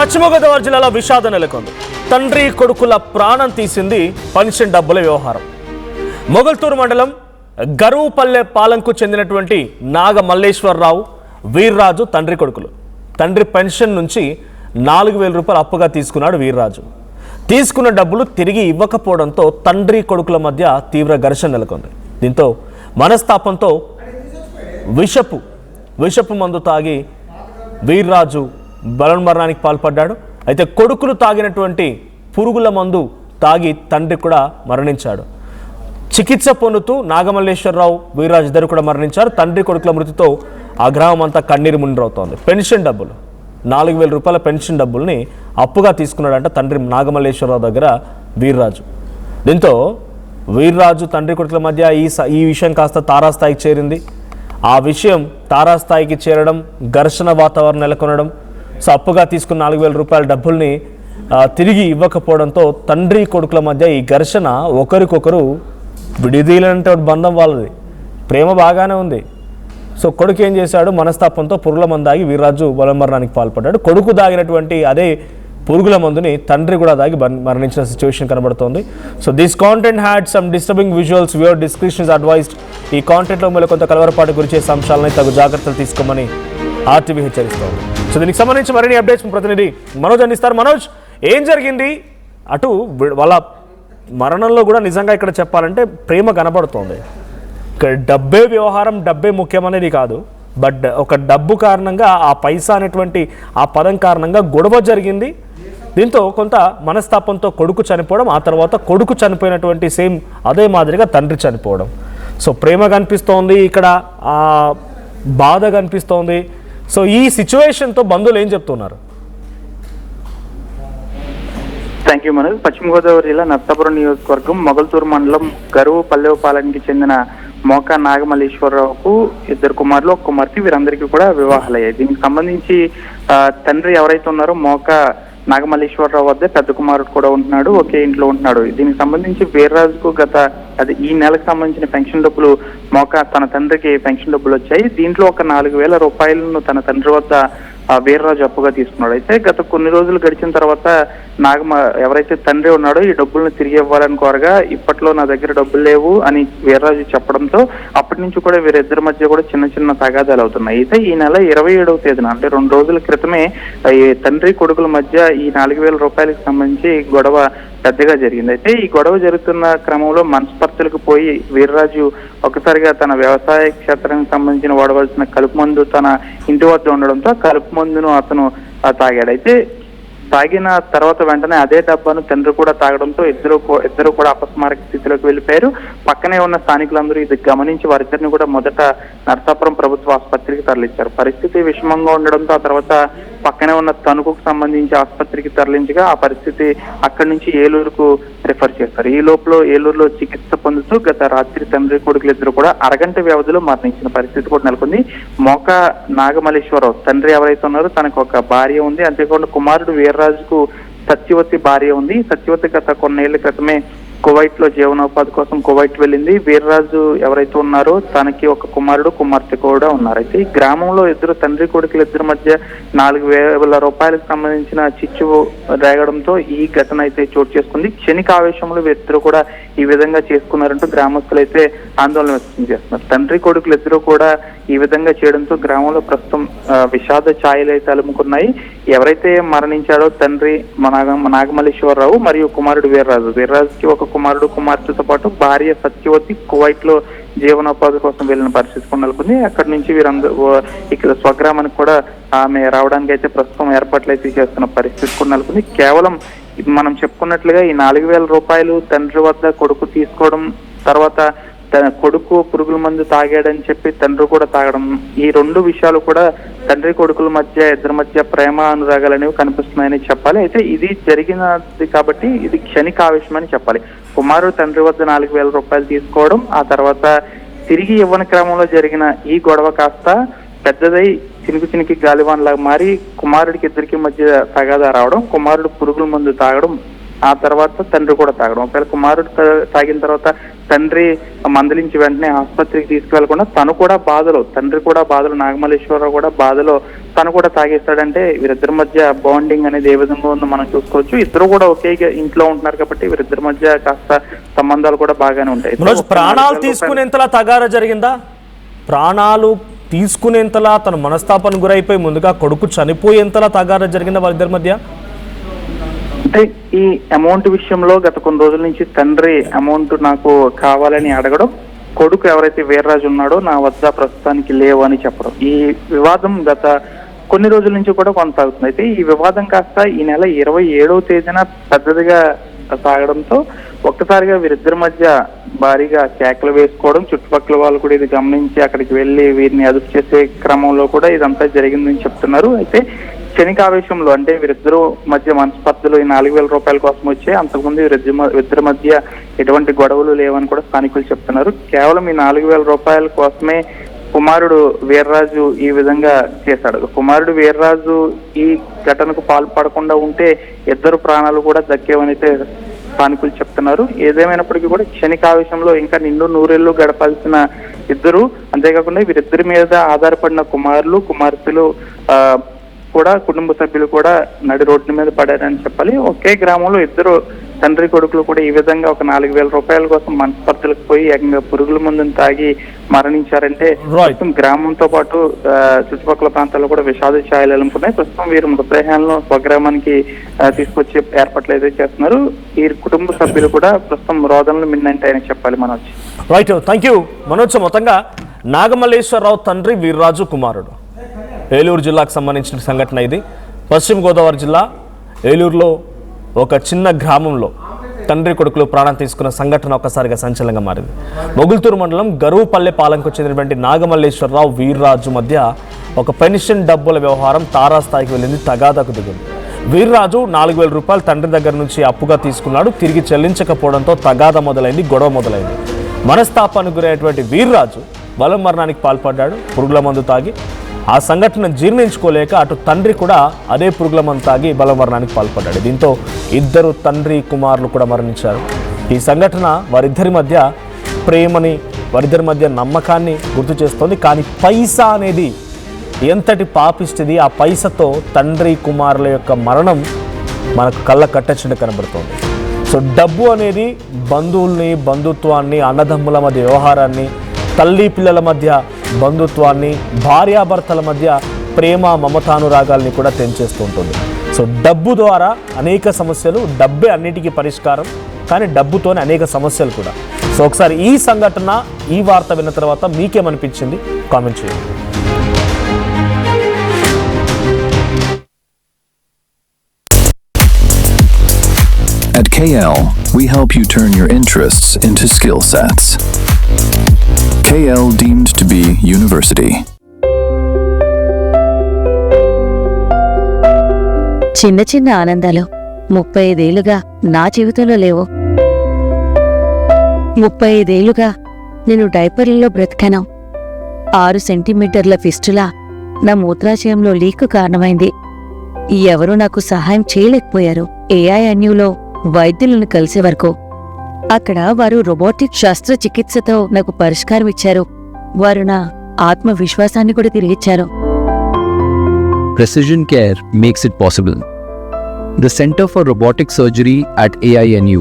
పశ్చిమ గోదావరి జిల్లాలో విషాదం నెలకొంది. తండ్రి కొడుకుల ప్రాణం తీసింది పెన్షన్ డబ్బుల వ్యవహారం. మొగల్తూరు మండలం గరువుపల్లె పాలెంకు చెందినటువంటి నాగ మల్లేశ్వరరావు, వీర్రాజు తండ్రి కొడుకులు. తండ్రి పెన్షన్ నుంచి 4,000 రూపాయలు అప్పుగా తీసుకున్నాడు వీర్రాజు. తీసుకున్న డబ్బులు తిరిగి ఇవ్వకపోవడంతో తండ్రి కొడుకుల మధ్య తీవ్ర ఘర్షణ నెలకొంది. దీంతో మనస్తాపంతో విషపు మందు తాగి వీర్రాజు బలవన్మరణానికి పాల్పడ్డాడు. అయితే కొడుకులు తాగినటువంటి పురుగుల మందు తాగి తండ్రి కూడా మరణించాడు. చికిత్స పొందుతూ నాగమల్లేశ్వరరావు, వీర్రాజు ఇద్దరు కూడా మరణించారు. తండ్రి కొడుకుల మృతితో ఆ గ్రామం అంతా కన్నీరు మున్నీరవుతోంది. పెన్షన్ డబ్బులు 4,000 రూపాయల పెన్షన్ డబ్బుల్ని అప్పుగా తీసుకున్నాడంట తండ్రి నాగమల్లేశ్వరరావు దగ్గర వీర్రాజు. దీంతో వీర్రాజు తండ్రి కొడుకుల మధ్య ఈ విషయం కాస్త తారాస్థాయికి చేరింది. ఆ విషయం తారాస్థాయికి చేరడం, ఘర్షణ వాతావరణం నెలకొనడం, అప్పుగా తీసుకున్న 4,000 రూపాయల డబ్బుల్ని తిరిగి ఇవ్వకపోవడంతో తండ్రి కొడుకుల మధ్య ఈ ఘర్షణ ఒకరికొకరు విడిదీలంటే బంధం వాళ్ళది. ప్రేమ బాగానే ఉంది. కొడుకు ఏం చేశాడు, మనస్తాపంతో పురుగుల మందు దాగి వీర్రాజు బలమరణానికి పాల్పడ్డాడు. కొడుకు దాగినటువంటి అదే పురుగుల మందుని తండ్రి కూడా దాగి మరణించిన సిచ్యువేషన్ కనబడుతోంది. This content had some disturbing visuals. Viewer description is advised. ఈ కాంటెంట్లో మీరు కొంత కలవరపాటు గురి చేసే అంశాలని తగు జాగ్రత్తలు తీసుకోమని ఆర్టీవీ హెచ్చరిస్తోంది. దీనికి సంబంధించి మరిన్ని అప్డేట్స్ ప్రతినిధి మనోజ్ అందిస్తారు. మనోజ్, ఏం జరిగింది? అటు వాళ్ళ మరణంలో కూడా నిజంగా ఇక్కడ చెప్పాలంటే ప్రేమ కనబడుతోంది. ఇక్కడ డబ్బే వ్యవహారం, డబ్బే ముఖ్యమనేది కాదు. బట్ ఒక డబ్బు కారణంగా, ఆ పైసా అనేటువంటి ఆ పదం కారణంగా గొడవ జరిగింది. దీంతో కొంత మనస్తాపంతో కొడుకు చనిపోవడం, ఆ తర్వాత కొడుకు చనిపోయినటువంటి సేమ్ అదే మాదిరిగా తండ్రి చనిపోవడం. ప్రేమ కనిపిస్తోంది ఇక్కడ, బాధ కనిపిస్తోంది. ఈ సిచ్యువేషన్తో బంధువులు ఏం చెప్తున్నారు? Thank you Manoj. పశ్చిమ గోదావరి జిల్లా నర్సాపురం నియోజకవర్గం మొగల్తూరు మండలం గరువుపల్లెపాలెంకి చెందిన మోకా నాగమల్లేశ్వరరావుకు 2 కుమారులు, 1 కుమార్తె, వీరందరికీ కూడా వివాహాలయ్యాయి. దీనికి సంబంధించి తండ్రి ఎవరైతే ఉన్నారో మోకా నాగమల్లేశ్వరరావు వద్ద పెద్ద కుమారుడు కూడా ఉంటున్నాడు, ఒకే ఇంట్లో ఉంటున్నాడు. దీనికి సంబంధించి వీర్రాజుకు ఈ నెలకు సంబంధించిన పెన్షన్ డబ్బులు మోకా తన తండ్రికి పెన్షన్ డబ్బులు వచ్చాయి. దీంట్లో ఒక 4,000 రూపాయలను తన తండ్రి వద్ద వీర్రాజు అప్పుగా తీసుకున్నాడు. అయితే గత కొన్ని రోజులు గడిచిన తర్వాత ఎవరైతే తండ్రి ఉన్నాడో ఈ డబ్బులను తిరిగి ఇవ్వాలని కోరగా, ఇప్పట్లో నా దగ్గర డబ్బులు లేవు అని వీర్రాజు చెప్పడంతో అప్పటి నుంచి కూడా వీరిద్దరి మధ్య కూడా చిన్న చిన్న తగాదాలు అవుతున్నాయి. అయితే ఈ నెల 27వ తేదీన అంటే 2 రోజుల క్రితమే ఈ తండ్రి కొడుకుల మధ్య ఈ 4,000 రూపాయలకు సంబంధించి గొడవ పెద్దగా జరిగింది. అయితే ఈ గొడవ జరుగుతున్న క్రమంలో మనస్పర్ధలకు పోయి వీర్రాజు ఒకసారిగా తన వ్యవసాయ క్షేత్రానికి సంబంధించిన వాడవలసిన కలుపు మందు తన ఇంటి వద్ద ఉండడంతో కలుపు మందును అతను తాగాడు. అయితే తాగిన తర్వాత వెంటనే అదే డబ్బాను తండ్రి కూడా తాగడంతో ఇద్దరు కూడా అపస్మారక స్థితిలోకి వెళ్ళిపోయారు. పక్కనే ఉన్న స్థానికులందరూ ఇది గమనించి వారిద్దరిని కూడా మొదట నర్సాపురం ప్రభుత్వ ఆసుపత్రికి తరలించారు. పరిస్థితి విషమంగా ఉండడంతో ఆ తర్వాత పక్కనే ఉన్న తణుకుకు సంబంధించి ఆసుపత్రికి తరలించగా ఆ పరిస్థితి అక్కడి నుంచి ఏలూరుకు రిఫర్ చేస్తారు. ఈ లోపల ఏలూరులో చికిత్స పొందుతూ గత రాత్రి తండ్రి కొడుకులు ఇద్దరు కూడా అరగంట వ్యవధిలో మరణించిన పరిస్థితి కూడా నెలకొంది. మోకా నాగమల్లేశ్వరరావు తండ్రి ఎవరైతే ఉన్నారో తనకు ఒక భార్య ఉంది, అంతేకాకుండా కుమారుడు వీర్రాజుకు సత్యవతి భార్య ఉంది. సత్యవతి గత కొన్నేళ్ల క్రితమే కువైట్ లో జీవనోపాధి కోసం కువైట్ వెళ్ళింది. వీర్రాజు ఎవరైతే ఉన్నారో తనకి ఒక కుమారుడు, కుమార్తె కూడా ఉన్నారు. అయితే ఈ గ్రామంలో తండ్రి కొడుకులు ఇద్దరి మధ్య 4,000 రూపాయలకు సంబంధించిన చిచ్చు రేగడంతో ఈ ఘటన అయితే చోటు చేసుకుంది. క్షణిక ఆవేశంలో వీరిద్దరు కూడా ఈ విధంగా చేసుకున్నారంటూ గ్రామస్తులు అయితే ఆందోళన వ్యక్తం చేస్తున్నారు. తండ్రి కొడుకులు ఇద్దరు కూడా ఈ విధంగా చేయడంతో గ్రామంలో ప్రస్తుతం విషాద ఛాయలు అయితే అలుముకున్నాయి. ఎవరైతే మరణించాడో తండ్రి నాగమల్లేశ్వరరావు మరియు కుమారుడు వీర్రాజుకి ఒక కుమారుడు, కుమార్తెతో పాటు భార్య సత్యవతి కువైట్ లో జీవనోపాధి కోసం వెళ్ళిన పరిస్థితి కూడా నెలకొంది. అక్కడి నుంచి వీరందరూ ఇక్కడ స్వగ్రామానికి కూడా ఆమె రావడానికి అయితే ప్రస్తుతం ఏర్పాట్లు అయితే చేస్తున్న పరిస్థితి కూడా నెలకొంది. కేవలం మనం చెప్పుకున్నట్లుగా ఈ 4,000 రూపాయలు తండ్రి వద్ద కొడుకు తీసుకోవడం, తర్వాత తన కొడుకు పురుగుల మందు తాగాడని చెప్పి తండ్రి కూడా తాగడం, ఈ 2 విషయాలు కూడా తండ్రి కొడుకుల మధ్య ఇద్దరి మధ్య ప్రేమ అనురాగాలు అనేవి కనిపిస్తున్నాయని చెప్పాలి. అయితే ఇది జరిగినది కాబట్టి ఇది క్షణిక ఆవేశం అని చెప్పాలి. కుమారుడు తండ్రి వద్ద 4,000 రూపాయలు తీసుకోవడం, ఆ తర్వాత తిరిగి ఇవ్వని క్రమంలో జరిగిన ఈ గొడవ కాస్త పెద్దదై చినికి గాలివాన్లాగా మారి కుమారుడికి ఇద్దరికి మధ్య తగాదా రావడం, కుమారుడు పురుగుల మందు తాగడం, ఆ తర్వాత తండ్రి కూడా తాగడం. ఒకవేళ కుమారుడు తాగిన తర్వాత తండ్రి మందలించి వెంటనే ఆసుపత్రికి తీసుకువెళ్లకుండా తండ్రి కూడా బాధలో నాగమల్లేశ్వరరావు కూడా బాధలో తను కూడా తాగేస్తాడంటే వీరిద్దరి మధ్య బాండింగ్ అనేది ఏ విధంగా ఉందో మనం చూసుకోవచ్చు. ఇద్దరు కూడా ఒకే ఇంట్లో ఉంటున్నారు కాబట్టి వీరిద్దరి మధ్య కాస్త సంబంధాలు కూడా బాగానే ఉంటాయి. ప్రాణాలు తీసుకునేంతలా తగారా జరిగిందా? ప్రాణాలు తీసుకునేంతలా తన మనస్తాపన గురైపోయి ముందుగా కొడుకు చనిపోయేంతలా తగారా జరిగిందా వాళ్ళిద్దరి మధ్య? అంటే ఈ అమౌంట్ విషయంలో గత కొన్ని రోజుల నుంచి తండ్రి అమౌంట్ నాకు కావాలని అడగడం, కొడుకు ఎవరైతే వీర్రాజు ఉన్నాడో నా వద్ద ప్రస్తుతానికి లేవు అని చెప్పడం, ఈ వివాదం గత కొన్ని రోజుల నుంచి కూడా కొనసాగుతుంది. అయితే ఈ వివాదం కాస్త ఈ నెల 27వ తేదీన పెద్దదిగా సాగడంతో ఒక్కసారిగా వీరిద్దరి మధ్య భారీగా కేకలు వేసుకోవడం, చుట్టుపక్కల వాళ్ళు కూడా ఇది గమనించి అక్కడికి వెళ్లి వీరిని అదుపు చేసే క్రమంలో కూడా ఇదంతా జరిగిందని చెప్తున్నారు. అయితే క్షణికావేశంలో అంటే వీరిద్దరు మధ్య మనస్పర్ధలు ఈ 4,000 రూపాయల కోసం వచ్చే, అంతకుముందు వీరిద్దరి మధ్య ఎటువంటి గొడవలు లేవని కూడా స్థానికులు చెప్తున్నారు. కేవలం ఈ 4,000 రూపాయల కోసమే కుమారుడు వీర్రాజు ఈ విధంగా చేశాడు. కుమారుడు వీర్రాజు ఈ ఘటనకు పాల్పడకుండా ఉంటే ఇద్దరు ప్రాణాలు కూడా దక్కేవనైతే స్థానికులు చెప్తున్నారు. ఏదేమైనప్పటికీ కూడా క్షణికావేశంలో ఇంకా నిండు నూరేళ్లు గడపాల్సిన ఇద్దరు, అంతేకాకుండా వీరిద్దరి మీద ఆధారపడిన కుమార్తెలు కూడా కుటుంబ సభ్యులు కూడా నడి రోడ్డు మీద పడారని చెప్పాలి. ఒకే గ్రామంలో ఇద్దరు తండ్రి కొడుకులు కూడా ఈ విధంగా ఒక 4,000 రూపాయల కోసం మనస్పర్ధలకు పోయి ఏకంగా పురుగుల మందుని తాగి మరణించారంటే ప్రస్తుతం గ్రామంతో పాటు చుట్టుపక్కల ప్రాంతాల్లో కూడా విషాద ఛాయలు ఎలుముకున్నాయి. ప్రస్తుతం వీరు మృతదేహాలను స్వగ్రామానికి తీసుకొచ్చి ఏర్పాట్లు అయితే చేస్తున్నారు. ఈ కుటుంబ సభ్యులు కూడా ప్రస్తుతం రోదనలు మిన్నంటాయని చెప్పాలి. Manoj right, thank you Manoj. మొత్తంగా నాగమల్లేశ్వరరావు తండ్రి వీర్రాజు కుమారుడు ఏలూరు జిల్లాకు సంబంధించిన సంఘటన ఇది. పశ్చిమ గోదావరి జిల్లా ఏలూరులో ఒక చిన్న గ్రామంలో తండ్రి కొడుకులు ప్రాణం తీసుకున్న సంఘటన ఒక్కసారిగా సంచలనంగా మారింది. మొగుల్తూరు మండలం గరువుపల్లె పాలెంకు చెందినటువంటి నాగమల్లేశ్వరరావు వీర్రాజు మధ్య ఒక పెన్షన్ డబ్బుల వ్యవహారం తారాస్థాయికి వెళ్ళింది, తగాదాకు దిగింది. వీర్రాజు 4,000 రూపాయలు తండ్రి దగ్గర నుంచి అప్పుగా తీసుకున్నాడు. తిరిగి చెల్లించకపోవడంతో తగాదా మొదలైంది, గొడవ మొదలైంది. మనస్తాపానికి గురైనటువంటి వీర్రాజు బలం మరణానికి పాల్పడ్డాడు పురుగుల మందు తాగి. ఆ సంఘటన జీర్ణించుకోలేక అటు తండ్రి కూడా అదే పురుగుల మందు తాగి బలమరణానికి పాల్పడ్డాడు. దీంతో ఇద్దరు తండ్రి కుమారులు కూడా మరణించారు. ఈ సంఘటన వారిద్దరి మధ్య ప్రేమని, వారిద్దరి మధ్య నమ్మకాన్ని గుర్తు చేస్తోంది. కానీ పైసా అనేది ఎంతటి పాపిష్టిది, ఆ పైసతో తండ్రి కుమారుల యొక్క మరణం మనకు కళ్ళ కట్టచ్చినట్టు కనబడుతోంది. సో డబ్బు అనేది బంధువుల్ని, బంధుత్వాన్ని, అన్నదమ్ముల మధ్య వ్యవహారాన్ని, తల్లి పిల్లల మధ్య బంధుత్వాన్ని, భార్యాభర్తల మధ్య ప్రేమ మమతానురాగాల్ని కూడా తెంచేస్తూ ఉంటుంది. సో డబ్బు ద్వారా అనేక సమస్యలు, డబ్బే అన్నిటికీ పరిష్కారం, కానీ డబ్బుతోనే అనేక సమస్యలు కూడా. సో ఒకసారి ఈ సంఘటన, ఈ వార్త విన్న తర్వాత మీకేమనిపించింది కామెంట్ చేయండి. At KL, we help you turn your interests into skill sets. KL deemed to be university. చిన్న చిన్న ఆనందాలు 35 ఏళ్లుగా నా జీవితంలో లేవు. 35 ఏళ్లుగా నేను డైపర్లలో బ్రతికాను. 6 సెంటీమీటర్ల ఫిస్టులా నా మూత్రాశయంలో లీక్ కారణమైంది. ఎవరూ నాకు సహాయం చేయలేకపోయారు. AINUలో వైద్యులను కలిసే వరకు అక్కడ వారు రోబోటిక్ శస్త్రచికిత్సతో నాకు పరిష్కారం ఇచ్చారు. వారు నా ఆత్మవిశ్వాసాన్ని కూడా తిరిగిచ్చారు. Precision care makes it possible. The Center for Robotic Surgery at AINU